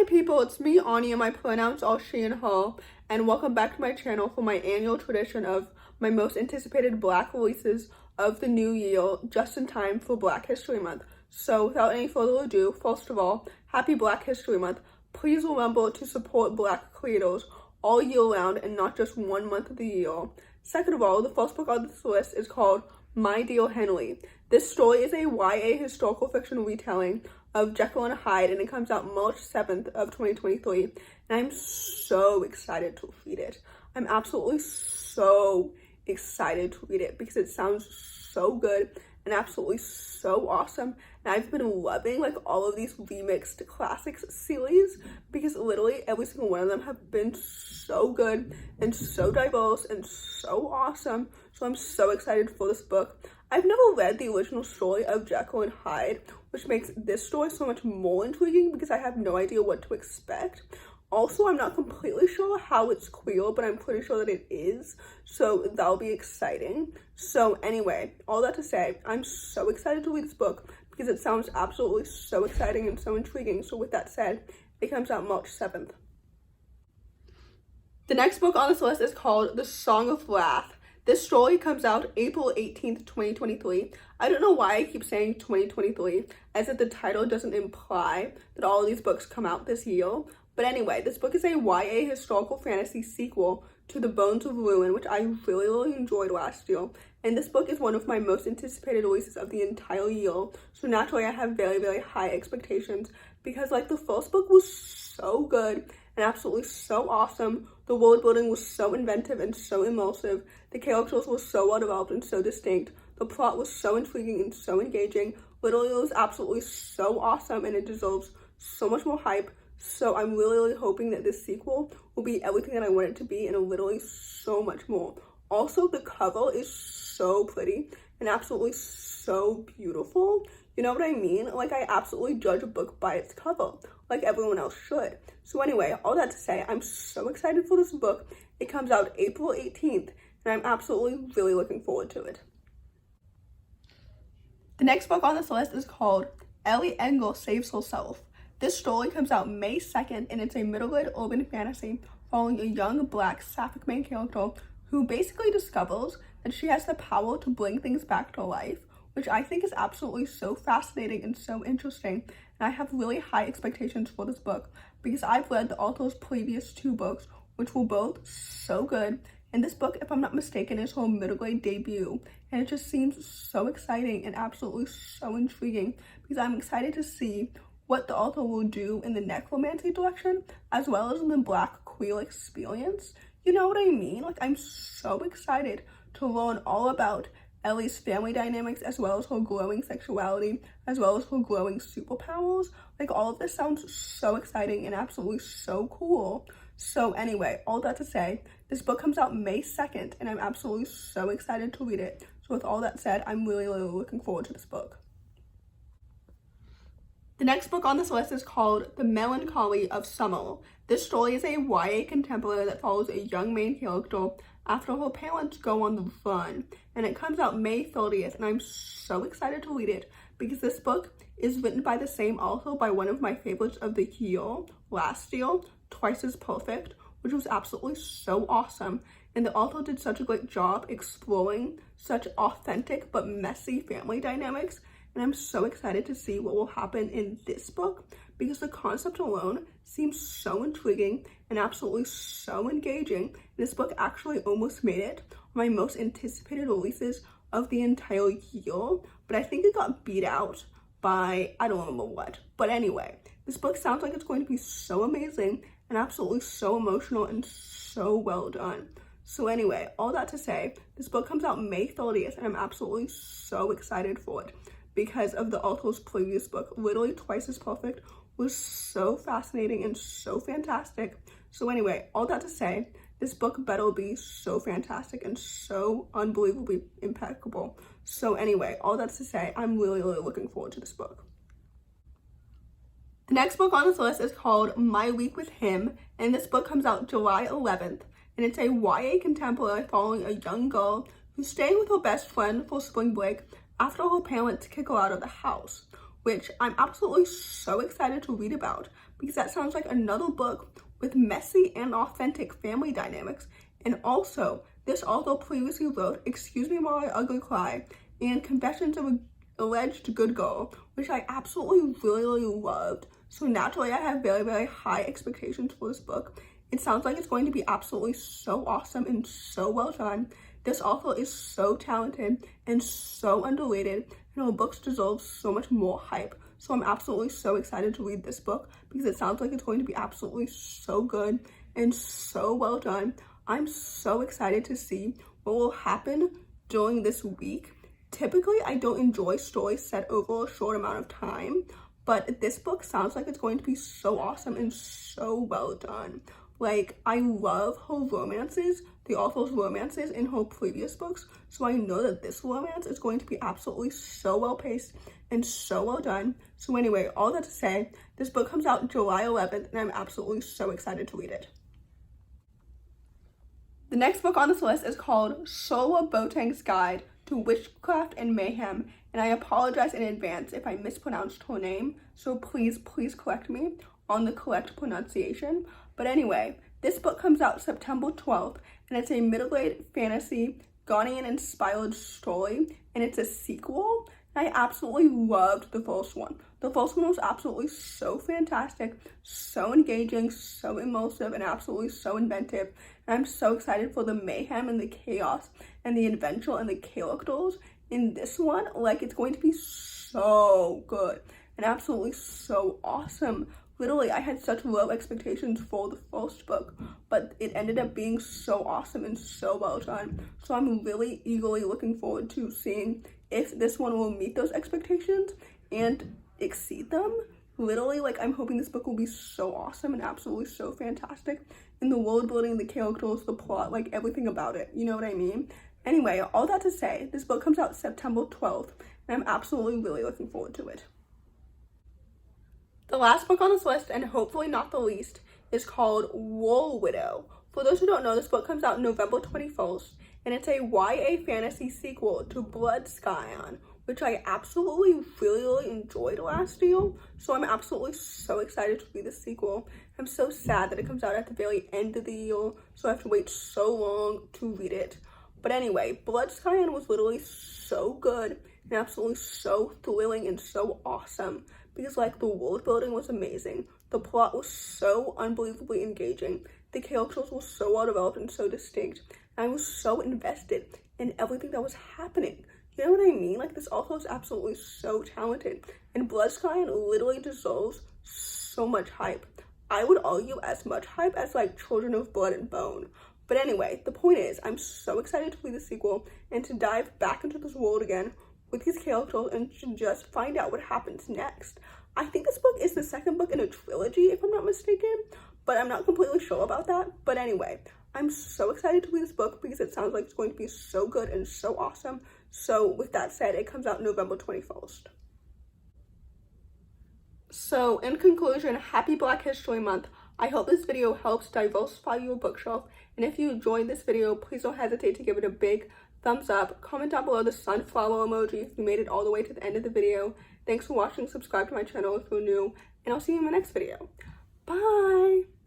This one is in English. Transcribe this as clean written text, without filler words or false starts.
Hi people, it's me, Anja, my pronouns are she and her, and welcome back to my channel for my annual tradition of my most anticipated Black releases of the new year, just in time for Black History Month. So without any further ado, first of all, happy Black History Month. Please remember to support Black creators all year round and not just 1 month of the year. Second of all, the first book on this list is called My Dear Henry. This story is a YA historical fiction retelling of Jekyll and Hyde, and it comes out March 7th of 2023, and I'm so excited to read it. I'm absolutely so excited to read it because it sounds so good and absolutely so awesome, and I've been loving like all of these remixed classics series because literally every single one of them have been so good and so diverse and so awesome, so I'm so excited for this book. I've never read the original story of Jekyll and Hyde, which makes this story so much more intriguing because I have no idea what to expect. Also, I'm not completely sure how it's queer, but I'm pretty sure that it is, so that'll be exciting. So anyway, all that to say, I'm so excited to read this book because it sounds absolutely so exciting and so intriguing. So with that said, it comes out March 7th. The next book on this list is called The Song of Wrath. This story comes out April 18th, 2023. I don't know why I keep saying 2023, as if the title doesn't imply that all of these books come out this year. But anyway, this book is a YA historical fantasy sequel to The Bones of Ruin, which I really enjoyed last year. And this book is one of my most anticipated releases of the entire year. So naturally, I have very high expectations because like the first book was so good and absolutely so awesome. The world building was so inventive and so immersive. The characters were so well developed and so distinct. The plot was so intriguing and so engaging. Literally, it was absolutely so awesome and it deserves so much more hype. So I'm really hoping that this sequel will be everything that I want it to be and literally so much more. Also, the cover is so pretty and absolutely so beautiful. You know what I mean? Like, I absolutely judge a book by its cover, like everyone else should. So anyway, all that to say, I'm so excited for this book. It comes out April 18th, and I'm absolutely really looking forward to it. The next book on this list is called Ellie Engle Saves Herself. This story comes out May 2nd, and it's a middle-grade urban fantasy following a young Black sapphic main character who basically discovers that she has the power to bring things back to life, which I think is absolutely so fascinating and so interesting. And I have really high expectations for this book because I've read the author's previous 2 books, which were both so good. And this book, if I'm not mistaken, is her middle grade debut. And it just seems so exciting and absolutely so intriguing because I'm excited to see what the author will do in the necromancy direction, as well as in the Black queer experience. You know what I mean? Like, I'm so excited to learn all about Ellie's family dynamics, as well as her growing sexuality, as well as her growing superpowers. Like, all of this sounds so exciting and absolutely so cool. So anyway, all that to say, this book comes out May 2nd, and I'm absolutely so excited to read it. So with all that said, I'm really looking forward to this book. The next book on this list is called The Melancholy of Summer. This story is a YA contemporary that follows a young main character after her parents go on the run, and it comes out May 30th, and I'm so excited to read it because this book is written by the same author by one of my favorites of the year last year, Twice as Perfect, which was absolutely so awesome, and the author did such a great job exploring such authentic but messy family dynamics. And I'm so excited to see what will happen in this book because the concept alone seems so intriguing and absolutely so engaging. This book actually almost made it on my most anticipated releases of the entire year, but I think it got beat out by, I don't remember what. But anyway, this book sounds like it's going to be so amazing and absolutely so emotional and so well done. So anyway, all that to say, this book comes out May 30th, and I'm absolutely so excited for it because of the author's previous book. Literally Twice as Perfect was so fascinating and so fantastic. So anyway, all that to say, this book better be so fantastic and so unbelievably impeccable. So anyway, all that to say, I'm really looking forward to this book. The next book on this list is called My Week with Him, and this book comes out July 11th, and it's a YA contemporary following a young girl who's staying with her best friend for spring break after her parents kick her out of the house. which I'm absolutely so excited to read about because that sounds like another book with messy and authentic family dynamics. And also, this author previously wrote Excuse Me While I Ugly Cry and Confessions of an Alleged Good Girl, which I absolutely really loved. So naturally, I have very, very high expectations for this book. It sounds like it's going to be absolutely so awesome and so well done. This author is so talented and so underrated, and her books deserve so much more hype. So I'm absolutely so excited to read this book because it sounds like it's going to be absolutely so good and so well done. I'm so excited to see what will happen during this week. Typically, I don't enjoy stories set over a short amount of time, but this book sounds like it's going to be so awesome and so well done. Like, I love her romances, the author's romances in her previous books, so I know that this romance is going to be absolutely so well paced and so well done. So anyway, all that to say, this book comes out July 11th, and I'm absolutely so excited to read it. The next book on this list is called Serwa Boateng's Guide to Witchcraft and Mayhem, and I apologize in advance if I mispronounced her name, so please correct me on the correct pronunciation. But anyway, this book comes out September 12th, and it's a middle-grade fantasy, Ghanaian-inspired story, and it's a sequel. And I absolutely loved the first one. The first one was absolutely so fantastic, so engaging, so immersive, and absolutely so inventive. And I'm so excited for the mayhem and the chaos and the adventure and the characters in this one. Like, it's going to be so good and absolutely so awesome. Literally, I had such low expectations for the first book, but it ended up being so awesome and so well done. So I'm really eagerly looking forward to seeing if this one will meet those expectations and exceed them. Literally, like, I'm hoping this book will be so awesome and absolutely so fantastic. In the world building, the characters, the plot, like everything about it. You know what I mean? Anyway, all that to say, this book comes out September 12th, and I'm absolutely really looking forward to it. The last book on this list, and hopefully not the least, is called War Widow. For those who don't know, this book comes out November 21st, and it's a YA fantasy sequel to Blood Scion, which I absolutely really enjoyed last year. So I'm absolutely so excited to read the sequel. I'm so sad that it comes out at the very end of the year, so I have to wait so long to read it. But anyway, Blood Scion was literally so good and absolutely so thrilling and so awesome. Because, like, the world building was amazing. The plot was so unbelievably engaging. The characters were so well developed and so distinct. And I was so invested in everything that was happening. You know what I mean? Like, this author is absolutely so talented. And Blood Scion literally deserves so much hype. I would argue as much hype as, like, Children of Blood and Bone. But anyway, the point is, I'm so excited to read the sequel and to dive back into this world again with these characters and to just find out what happens next. I think this book is the second book in a trilogy, if I'm not mistaken, but I'm not completely sure about that. But anyway, I'm so excited to read this book because it sounds like it's going to be so good and so awesome. So with that said, it comes out November 21st. So in conclusion, happy Black History Month. I hope this video helps diversify your bookshelf, and if you enjoyed this video, please don't hesitate to give it a big thumbs up. Comment down below the sunflower emoji if you made it all the way to the end of the video. Thanks for watching. Subscribe to my channel if you're new, and I'll see you in my next video. Bye!